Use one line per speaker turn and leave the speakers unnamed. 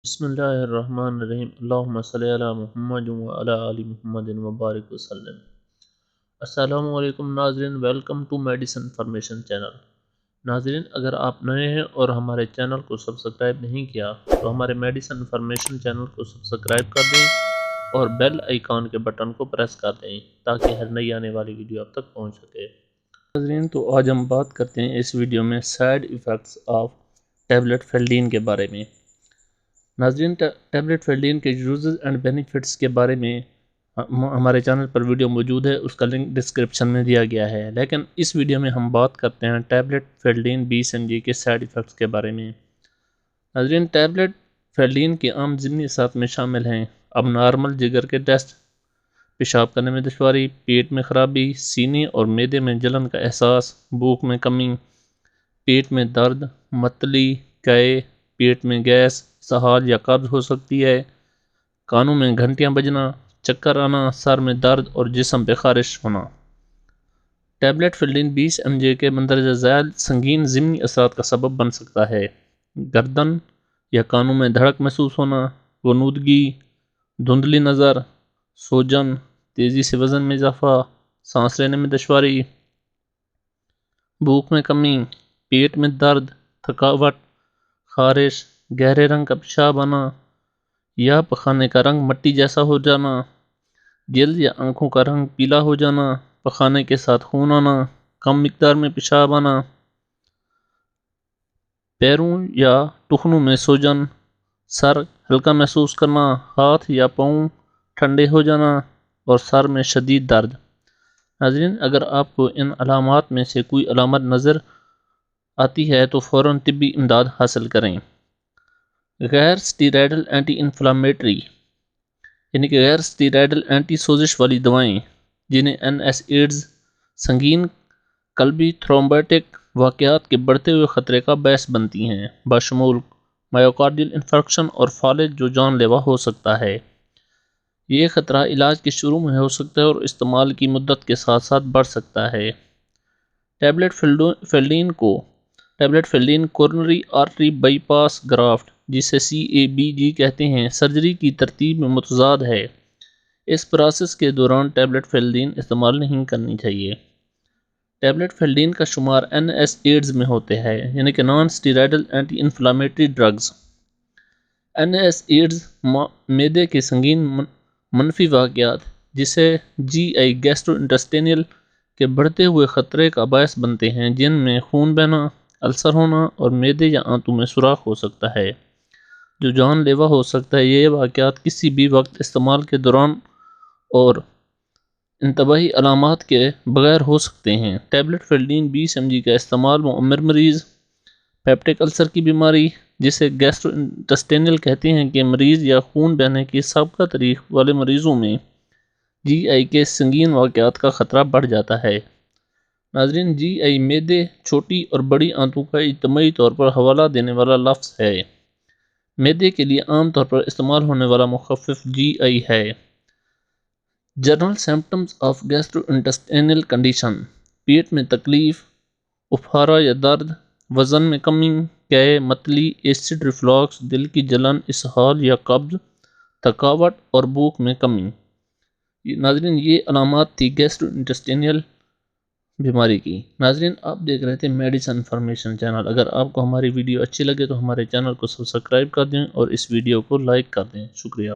بسم اللہ الرحمن الرحیم اللہم صلی علی محمد وعلی آل محمد وبارک وسلم۔ السلام علیکم ناظرین، welcome to medicine information channel. ناظرین، اگر آپ نئے ہیں اور ہمارے چینل کو سبسکرائب نہیں کیا تو ہمارے میڈیسن انفارمیشن چینل کو سبسکرائب کر دیں اور بیل آئیکن کے بٹن کو پریس کر دیں تاکہ ہر نئی آنے والی ویڈیو آپ تک پہنچ سکے۔ ناظرین، تو آج ہم بات کرتے ہیں اس ویڈیو میں سائیڈ ایفیکٹس آف ٹیبلٹ فیلڈین کے بارے میں۔ ناظرین، ٹیبلٹ فیلڈین کے یوزز اینڈ بینیفٹس کے بارے میں ہمارے چینل پر ویڈیو موجود ہے، اس کا لنک ڈسکرپشن میں دیا گیا ہے، لیکن اس ویڈیو میں ہم بات کرتے ہیں ٹیبلٹ فیلڈین 20 mg کے سائیڈ ایفیکٹس کے بارے میں۔ ناظرین، ٹیبلٹ فیلڈین کے عام ضمنی اثرات میں شامل ہیں اب نارمل جگر کے ٹیسٹ، پیشاب کرنے میں دشواری، پیٹ میں خرابی، سینے اور معدے میں جلن کا احساس، بھوک میں کمی، پیٹ میں درد، متلی، قے، پیٹ میں گیس، اسہال یا قبض ہو سکتی ہے، کانوں میں گھنٹیاں بجنا، چکر آنا، سر میں درد اور جسم پہ خارش ہونا۔ ٹیبلٹ فیلڈین 20 mg کے مندرجہ ذیل سنگین ضمنی اثرات کا سبب بن سکتا ہے: گردن یا کانوں میں دھڑک محسوس ہونا، غنودگی، دھندلی نظر، سوجن، تیزی سے وزن میں اضافہ، سانس لینے میں دشواری، بھوک میں کمی، پیٹ میں درد، تھکاوٹ، خارش، گہرے رنگ کا پیشاب آنا یا پخانے کا رنگ مٹی جیسا ہو جانا، جلد یا آنکھوں کا رنگ پیلا ہو جانا، پخانے کے ساتھ خون آنا، کم مقدار میں پیشاب آنا، پیروں یا ٹخنوں میں سوجن، سر ہلکا محسوس کرنا، ہاتھ یا پاؤں ٹھنڈے ہو جانا اور سر میں شدید درد۔ ناظرین، اگر آپ کو ان علامات میں سے کوئی علامت نظر آتی ہے تو فوراً طبی امداد حاصل کریں۔ غیر سٹیرائڈل اینٹی انفلامیٹری یعنی کہ غیر سٹیرائڈل اینٹی سوزش والی دوائیں جنہیں NSAIDs سنگین قلبی تھرومبوٹک واقعات کے بڑھتے ہوئے خطرے کا باعث بنتی ہیں، بشمول مائوکارڈیل انفارکشن اور فالج جو جان لیوا ہو سکتا ہے۔ یہ خطرہ علاج کے شروع میں ہو سکتا ہے اور استعمال کی مدت کے ساتھ ساتھ بڑھ سکتا ہے۔ ٹیبلٹ فیلڈین coronary artery bypass graft جسے CABG کہتے ہیں سرجری کی ترتیب میں متضاد ہے۔ اس پروسیس کے دوران ٹیبلٹ فیلڈین استعمال نہیں کرنی چاہیے۔ ٹیبلٹ فیلڈین کا شمار NSAIDs میں ہوتے ہیں یعنی کہ naan سٹیرائڈل anti inflammatory drugs. NSAIDs معدے کے سنگین منفی واقعات جسے GI گیسٹرو انٹسٹینل کے بڑھتے ہوئے خطرے کا باعث بنتے ہیں، جن میں خون بہنا، السر ہونا اور معدے یا آنتوں میں سوراخ ہو سکتا ہے جو جان لیوا ہو سکتا ہے۔ یہ واقعات کسی بھی وقت استعمال کے دوران اور انتباہی علامات کے بغیر ہو سکتے ہیں۔ ٹیبلٹ فیلڈین 20 mg کا استعمال معمر مریض، پیپٹک السر کی بیماری جسے گیسٹرو انٹسٹینل کہتے ہیں کے مریض یا خون بہنے کی سابقہ تاریخ والے مریضوں میں GI کے سنگین واقعات کا خطرہ بڑھ جاتا ہے۔ ناظرین، GI معدے، چھوٹی اور بڑی آنتوں کا اجتماعی طور پر حوالہ دینے والا لفظ ہے۔ معدے کے لیے عام طور پر استعمال ہونے والا مخفف GI ہے۔ General symptoms of gastrointestinal condition: پیٹ میں تکلیف، اپھارا یا درد، وزن میں کمی، قے، متلی، ایسڈ ریفلکس، دل کی جلن، اسہال یا قبض، تھکاوٹ اور بھوک میں کمی۔ ناظرین، یہ علامات تھی گیسٹرو انٹسٹینل بیماری کی۔ ناظرین، آپ دیکھ رہے تھے میڈیسن انفارمیشن چینل۔ اگر آپ کو ہماری ویڈیو اچھی لگے تو ہمارے چینل کو سبسکرائب کر دیں اور اس ویڈیو کو لائک کر دیں۔ شکریہ۔